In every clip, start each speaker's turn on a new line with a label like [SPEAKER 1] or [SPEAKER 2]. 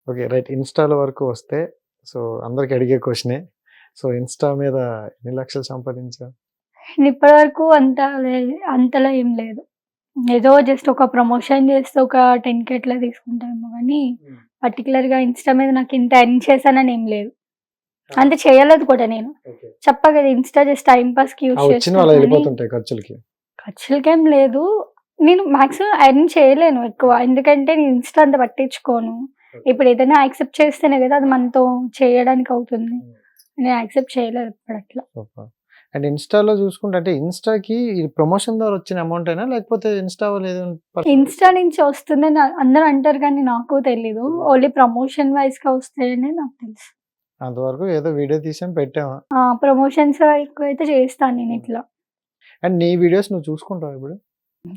[SPEAKER 1] Okay. Right. ఇన్‌స్టా‌లో వరకు వస్తే సో, అందరికి అడిగే క్వెషనే. సో, ఇన్‌స్టా మీద ఎన్ని లక్షలు సంపాదించావు?
[SPEAKER 2] ఇప్పటి వరకు అంతలా ఏం లేదు. ఏదో జస్ట్ ఒక ప్రమోషన్ చేస్తే ఒక 10,000 అట్లా తీసుకుంటామేమో గానీ, పర్టిక్యులర్‌గా ఇన్‌స్టా మీద నాకు ఇంత ఎర్న్ చేశానని ఏం లేదు. అంత చేయలేదు కూడా నేను.
[SPEAKER 1] ఓకే.
[SPEAKER 2] చెప్పా కదా! ఇన్‌స్టా జస్ట్ టైమ్ పాస్‌కి యూజ్
[SPEAKER 1] వచ్చినవి అలా
[SPEAKER 2] చేస్తాను గానీ,
[SPEAKER 1] వెళ్ళిపోతుంటాయి ఖర్చులకి.
[SPEAKER 2] ఖర్చులకేం లేదు. నేను మాక్సిమం ఎర్న్ చేయలేను ఎక్కువ. ఎందుకంటే నేను ఇన్‌స్టా అంత పట్టించుకోను. ఇప్పుడు ఏదైనా యాక్సెప్ట్ చేస్తేనే కదా అది మనతో చేయడానికి అవుతుంది. నేను యాక్సెప్ట్ చేయలేదు ఎప్పుడట్లా.
[SPEAKER 1] సూపర్. అండ్ ఇన్‌స్టా‌లో చూసుకుంటే అంటే ఇన్‌స్టా‌కి ఈ ప్రమోషన్ ద్వారా వచ్చిన అమౌంటేనా? లేకపోతే ఇన్‌స్టా వాళ్ళు ఏదైనా
[SPEAKER 2] ఇన్‌స్టా నుంచి వస్తుందని అందరూ అంటారు కానీ నాకు తెలీదు. ఓన్లీ ప్రమోషన్ వైస్‌గా వస్తాయనే నాకు తెలుసు.
[SPEAKER 1] అంతవరకు ఏదో వీడియో తీసాం పెట్టామా?
[SPEAKER 2] ప్రమోషన్స్ ఎక్కువైతే చేస్తాను నేను ఇట్లా.
[SPEAKER 1] అండ్ నీ వీడియోస్ నువ్వు చూసుకుంటావా ఇప్పుడు?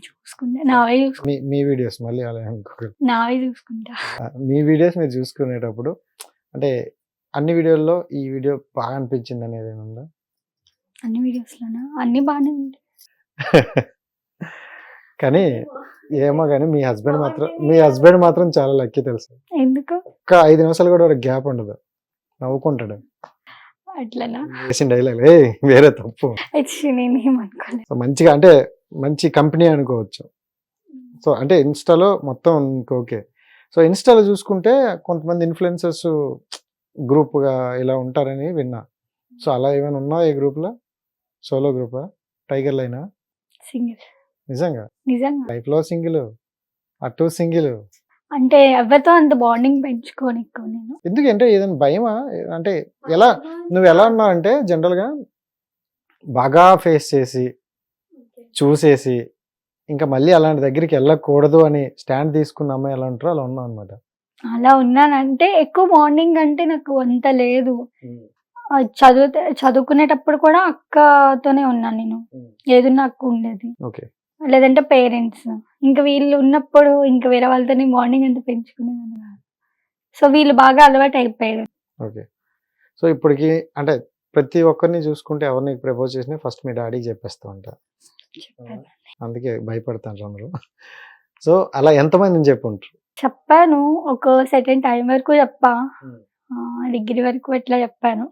[SPEAKER 2] చూసుకుంటా. నావే చూసుకుంటా.
[SPEAKER 1] మీ వీడియోస్ మళ్ళీ అలా అనుకోకూడదు.
[SPEAKER 2] నావే చూసుకుంటా.
[SPEAKER 1] మీ వీడియోస్ మీరు చూసుకునేటప్పుడు అంటే అన్ని వీడియోల్లో ఈ వీడియో బాగా అనిపించింది అనేది ఏమైనా ఉందా?
[SPEAKER 2] అన్ని వీడియోస్‌లోనా? అన్నీ బానే ఉంటాయి.
[SPEAKER 1] కానీ ఏమో గాని మీ హస్బెండ్ మాత్రం చాలా లక్కీ తెలుసా?
[SPEAKER 2] ఎందుకు?
[SPEAKER 1] ఒక్క 5 నిమిషాలు కూడా వాడికి గ్యాప్ ఉండదు. నవ్వుకుంటాడు.
[SPEAKER 2] అట్లనా?
[SPEAKER 1] చేసిన డైలాగ్ ఏయ్ వేరే తప్పు.
[SPEAKER 2] నేనేం అనుకోలేదు.
[SPEAKER 1] సో మంచిగా అంటే మంచి కంపెనీ అనుకోవచ్చు. సో అంటే ఇన్‌స్టా‌లో మొత్తం నీకు ఓకే. సో ఇన్‌స్టా‌లో చూసుకుంటే కొంతమంది ఇన్‌ఫ్లుయెన్సర్స్ గ్రూప్‌గా ఇలా ఉంటారని విన్నా. సో అలా ఏమైనా ఉన్నావా ఈ గ్రూప్‌లో? సోలో గ్రూపా? టైగర్ లైనా?
[SPEAKER 2] సింగిల్.
[SPEAKER 1] నిజంగా?
[SPEAKER 2] నిజంగా.
[SPEAKER 1] లైఫ్‌లో సింగిలు. అటు సింగిలు.
[SPEAKER 2] అంటే ఎవరితో అంత బాండింగ్ పెంచుకోను ఎక్కువ నేను.
[SPEAKER 1] ఎందుకంటే ఏదైనా భయమా? అంటే ఎలా నువ్వెలా ఉన్నావంటే జనరల్‌గా బాగా ఫేస్ చేసి, చూసేసి, ఇంకా మళ్ళీ అలాంటి దగ్గరికి ఎళ్ళకూడదు అని స్టాండ్ తీసుకున్న అమ్మాయి ఎలా ఉంటారో అలా ఉన్నావనమాట.
[SPEAKER 2] అలా ఉన్నానంటే ఎక్కువ బాండింగ్ అంటే నాకు అంత లేదు. చదువుకునేటప్పుడు కూడా అక్కతోనే ఉన్నాను నేను. ఏదున్నా అక్క ఉండేది.
[SPEAKER 1] ఓకే.
[SPEAKER 2] లేదంటే పేరెంట్స్. ఇంక వీళ్ళు ఉన్నప్పుడు ఇంక వేరే వాళ్ళతోని బాండింగ్ అంత పెంచుకునేదాన్ని కాదు. సో, వీళ్ళు బాగా అలవాటయిపోయారు.
[SPEAKER 1] ఓకే. సో ఇప్పటికి అంటే ప్రతి ఒక్కరిని చూసుకుంటే ఎవరు నీకు ప్రపోజ్ చేసినా ఫస్ట్ మీ డ్యాడీకి చెప్పేస్తూ ఉంటా.
[SPEAKER 2] చెప్పాను.
[SPEAKER 1] అందుకే భయపడతాండ్రు అందరూ. సో అలా ఎంతమందిని చెప్పుంటారు?
[SPEAKER 2] చెప్పాను. ఒక సెర్టైన్ టైమ్ వరకు చెప్పా. డిగ్రీ వరకు ఇట్లా చెప్పాను.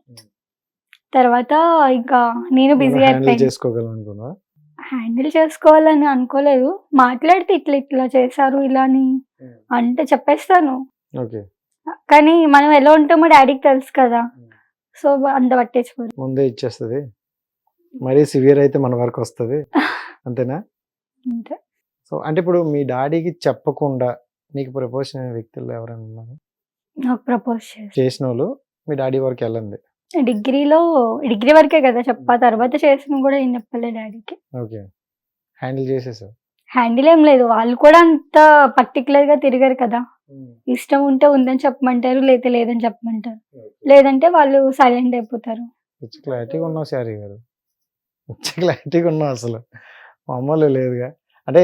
[SPEAKER 2] తర్వాత ఇంకా నేను బిజీ
[SPEAKER 1] హ్యాండిల్
[SPEAKER 2] అయిపోయాను.
[SPEAKER 1] చేసుకోగలను అనుకున్నావా?
[SPEAKER 2] హ్యాండిల్ చేసుకోవాలని అనుకోలేదు. మాట్లాడితే ఇట్లా చేశారు ఇలా అని అంటే చెప్పేస్తాను.
[SPEAKER 1] ఓకే.
[SPEAKER 2] కానీ మనం ఎలా ఉంటామో డ్యాడీకి తెలుసు కదా! సో, అంత పట్టించుకోరు.
[SPEAKER 1] ముందే ఇచ్చేస్తది. మరీ సివియర్ అయితే మన వరకు వస్తది. అంతేనా?
[SPEAKER 2] అంతే.
[SPEAKER 1] సో అంటే ఇప్పుడు మీ డ్యాడీకి చెప్పకుండా నీకు ప్రపోజ్ చేసిన వ్యక్తుల్లో ఎవరైనా ఉన్నారా?
[SPEAKER 2] నాకు ప్రపోజ్
[SPEAKER 1] చేసినోళ్ళు మీ డ్యాడీ వరకు ఎళ్ళంది.
[SPEAKER 2] డిగ్రీ వరకే కదా చెప్పా. తర్వాత చేసినవి కూడా ఏం చెప్పలే డ్యాడీకి.
[SPEAKER 1] ఓకే. హ్యాండిల్ చేసేసావు.
[SPEAKER 2] హ్యాండిల్ ఏం లేదు. వాళ్ళు కూడా అంత పర్టిక్యులర్‌గా తిరగరు కదా! ఇష్టం ఉంటే ఉందని చెప్పమంటారు. లేతే లేదని చెప్పమంటారు. లేదంటే వాళ్ళు సైలెంట్ అయిపోతారు.
[SPEAKER 1] పిచ్చి క్లారిటీగా ఉన్నావు శారీ గారు. పిచ్చి క్లారిటీగా ఉన్నావు అసలు. మామూలుగా లేదుగా. అంటే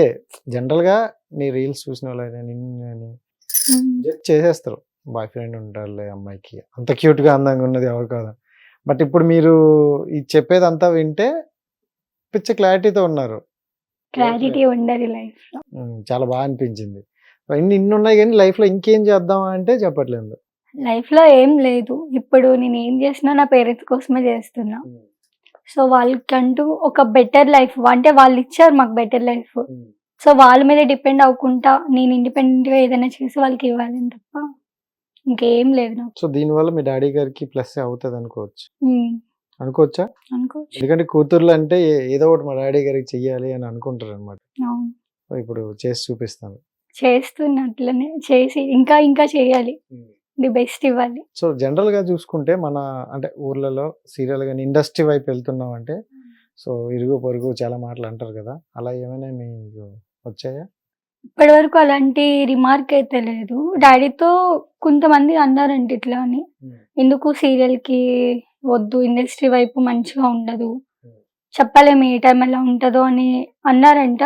[SPEAKER 1] జనరల్‌గా నీ రీల్స్ చూసినోళ్ళైనా నిన్ను గాని జడ్జ్ చేసేస్తారు. బాయ్ ఫ్రెండ్ ఉంటాడులే అమ్మాయికి. అంత క్యూట్‌గా అందంగా ఉన్నది ఎవరు కాదు. బట్ ఇప్పుడు మీరు ఇది చెప్పేదంతా వింటే పిచ్చి క్లారిటీతో ఉన్నారు.
[SPEAKER 2] క్లారిటీ ఉండాలి లైఫ్‌లో.
[SPEAKER 1] చాలా బాగా అనిపించింది. ఇన్నున్నాయి గానీ లైఫ్‌లో ఇంకేం చేద్దామా అంటే చెప్పట్లేదు.
[SPEAKER 2] లైఫ్‌లో ఏం లేదు. ఇప్పుడు నేనేం చేసినా నా పేరెంట్స్ కోసమే చేస్తున్నా. సో, వాళ్ళకంటూ ఒక బెటర్ లైఫ్ అంటే వాళ్ళిచ్చారు మాకు బెటర్ లైఫ్. సో, వాళ్ళ మీద డిపెండ్ అవ్వకుండా నేను ఇండిపెండెంట్‌గా ఏదైనా చేసి వాళ్ళకి ఇవ్వాలని తప్ప ఇంకేం లేదు నాకు.
[SPEAKER 1] సో, దీనివల్ల మీ డ్యాడీ గారికి ప్లస్సే అవుతదనుకోవచ్చు. అనుకోవచ్చా?
[SPEAKER 2] అనుకోవచ్చు.
[SPEAKER 1] ఎందుకంటే కూతుర్లు అంటే ఏదో ఒకటి మా డ్యాడీ గారికి చెయ్యాలి అని అనుకుంటారనమాట.
[SPEAKER 2] అవును.
[SPEAKER 1] ఇప్పుడు చేసి చూపిస్తాను.
[SPEAKER 2] చేస్తున్నా అట్లనే. చేసి ఇంకా చేయాలి. ది బెస్ట్ ఇవ్వాలి.
[SPEAKER 1] సో, జనరల్‌గా చూసుకుంటే మన అంటే ఊర్లలో సీరియల్ గాని ఇండస్ట్రీ వైపు వెళ్తున్నామంటే సో, ఇరుగు పొరుగు చాలా మాటలు అంటారు కదా! అలా ఏమైనా మీకు వచ్చాయా?
[SPEAKER 2] ఇప్పటి వరకు అలాంటి రిమార్క్ అయితే లేదు. డ్యాడీతో కొంతమంది అన్నారంట ఇట్లా అని. ఎందుకు సీరియల్‌కి వద్దు, ఇండస్ట్రీ వైపు మంచిగా ఉండదు. చెప్పలేము ఏ టైం ఎలా ఉంటదో అని అన్నారంట.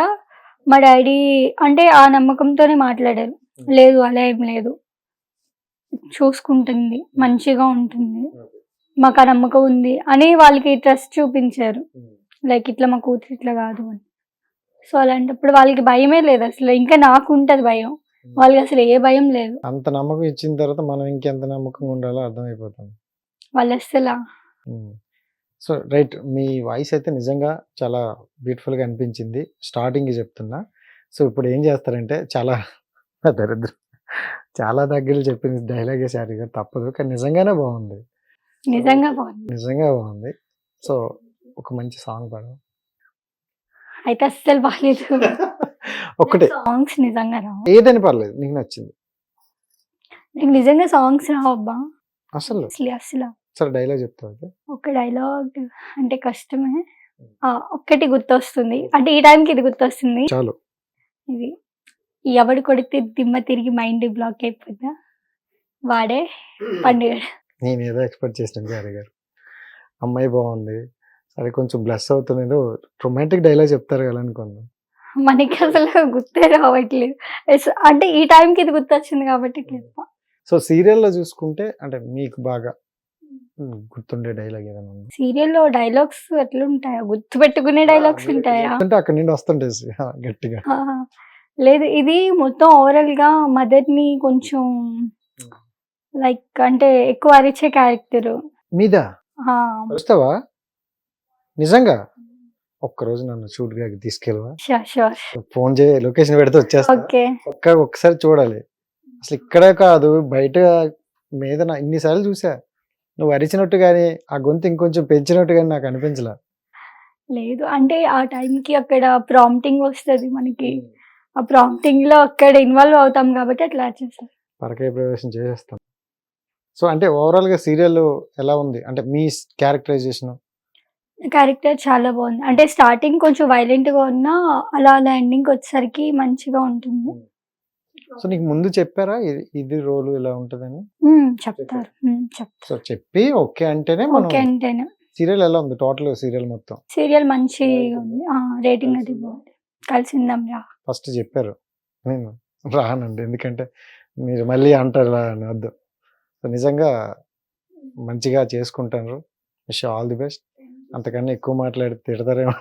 [SPEAKER 2] మా డ్యాడీ అంటే ఆ నమ్మకంతోనే మాట్లాడారు. లేదు అలా ఏం లేదు. చూసుకుంటుంది. మంచిగా ఉంటుంది. మాకు ఆ నమ్మకం ఉంది అని వాళ్ళకి ట్రస్ట్ చూపించారు. లైక్ ఇట్లా మా కూతురు ఇట్లా కాదు అని. సో, అలాంటప్పుడు వాళ్ళకి భయమే లేదు అసలు. ఇంకా నాకుంటది భయం. వాళ్ళకి అసలు ఏ భయం లేదు.
[SPEAKER 1] అంత నమ్మకం ఇచ్చిన తర్వాత మనం ఇంకెంత నమ్మకంగా ఉండాలో అర్థమైపోతుంది.
[SPEAKER 2] వాళ్ళు అస్సలు
[SPEAKER 1] సో రైట్, మీ వాయిస్ అయితే నిజంగా చాలా బ్యూటిఫుల్గా అనిపించింది. స్టార్టింగ్ చెప్తున్నా. సో ఇప్పుడు ఏం చేస్తారంటే చాలా దరిద్రం, చాలా దగ్గర చెప్పిన డైలాగే శారీ గారు, తప్పదు, కానీ నిజంగానే బాగుంది.
[SPEAKER 2] నిజంగా బాగుంది.
[SPEAKER 1] నిజంగా బాగుంది. సో ఒక మంచి సాంగ్ పాడు.
[SPEAKER 2] అయితే అస్సలు బాగాలేదు.
[SPEAKER 1] ఒక్కటే
[SPEAKER 2] సాంగ్స్ నిజంగా రావు.
[SPEAKER 1] ఏదని పర్లేదు, నీకు నచ్చింది
[SPEAKER 2] నీకు నిజంగా సాంగ్స్ రావు అబ్బా.
[SPEAKER 1] అసలు.
[SPEAKER 2] అసలు
[SPEAKER 1] సరే డైలాగ్ చెప్తావు.
[SPEAKER 2] ఒక డైలాగ్ అంటే కష్టమే. ఒక్కటి గుర్తొస్తుంది, అంటే ఈ టైంకి ఇది గుర్తొస్తుంది.
[SPEAKER 1] చాలు.
[SPEAKER 2] ఇది ఎవడు కొడితే దిమ్మ తిరిగి మైండ్ బ్లాక్ అయిపోద్దా వాడే పండుగ.
[SPEAKER 1] నేను ఏదో ఎక్స్పెక్ట్ చేసిన శారీ గారు, అమ్మాయి బాగుంది, సరే కొంచెం బ్లెస్ అవుతుంది, ఏదో రొమాంటిక్ డైలాగ్ చెప్తారు కదా అనుకున్నాను.
[SPEAKER 2] మనకి అసలు గుర్తే రావట్లేదు. అంటే ఈ టైంకి ఇది గుర్తొచ్చింది కాబట్టి చెప్పా.
[SPEAKER 1] సో సీరియల్లో చూసుకుంటే అంటే మీకు బాగా గుర్తుండే డైలాగ్ ఏదైనా ఉందా?
[SPEAKER 2] సీరియల్లో డైలాగ్స్ ఎట్లుంటాయా, గుర్తు పెట్టుకునే డైలాగ్స్ ఉంటాయా?
[SPEAKER 1] అంటే అక్కడ నుండి వస్తుంటాయి గట్టిగా.
[SPEAKER 2] ఆ, లేదు, ఇది మొత్తం ఓవరాల్ గా మదర్ ని కొంచెం లైక్ అంటే ఎక్కువ అరిచే క్యారెక్టర్.
[SPEAKER 1] మీద వస్తావా నిజంగా? ఒక్కరోజు నన్ను షూట్గా తీసుకెళ్ళవా?
[SPEAKER 2] షూర్.
[SPEAKER 1] ఫోన్ చేయి, లొకేషన్ పెడితే వచ్చేస్తా.
[SPEAKER 2] ఓకే.
[SPEAKER 1] ఒక్కసారి చూడాలి. అసలు ఇక్కడే కాదు, బయట మీద ఇన్నిసార్లు చూసా, నువ్వు అరిచినట్టు కానీ ఆ గొంతు ఇంకొంచెం పెంచినట్టు కానీ నాకు అనిపించలే.
[SPEAKER 2] లేదు, అంటే ఆ టైంకి అక్కడ ప్రాంప్టింగ్ వస్తుంది మనకి, ఆ ప్రాంప్టింగ్ లో అక్కడ ఇన్వాల్వ్ అవుతాం కాబట్టి అట్లా చేస్తారు.
[SPEAKER 1] పరకాయ ప్రవేశం చేసేస్తాం. సో అంటే ఓవరాల్ గా సీరియల్ ఎలా ఉంది అంటే మీ క్యారెక్టరైజేషన్?
[SPEAKER 2] క్యారెక్టర్ చాలా బాగుంది. అంటే స్టార్టింగ్ కొంచెం వైలెంట్ గా ఉన్నా అలా అలా ఎండింగ్ వచ్చేసరికి మంచిగా ఉంటుంది.
[SPEAKER 1] సో నీకు ముందు చెప్పారా ఇది రోల్ ఇలా ఉంటదని?
[SPEAKER 2] చెప్తారు.
[SPEAKER 1] సో చెప్పి ఓకే అంటేనే
[SPEAKER 2] ఓకే అంటేనే.
[SPEAKER 1] సీరియల్ ఎలా ఉంది టోటల్? సీరియల్ మొత్తం
[SPEAKER 2] సీరియల్ మంచిగా ఉంది. రేటింగ్ అది బాగుంది. కలిసిందాం రా.
[SPEAKER 1] ఫస్ట్ చెప్పారు, నేను రానండి ఎందుకంటే మీరు మళ్ళీ అంటారు రా అని. వద్దు. సో నిజంగా మంచిగా చేసుకుంటారు. Wish all the best. అంతకన్నా ఎక్కువ మాట్లాడి తిడతారేమో.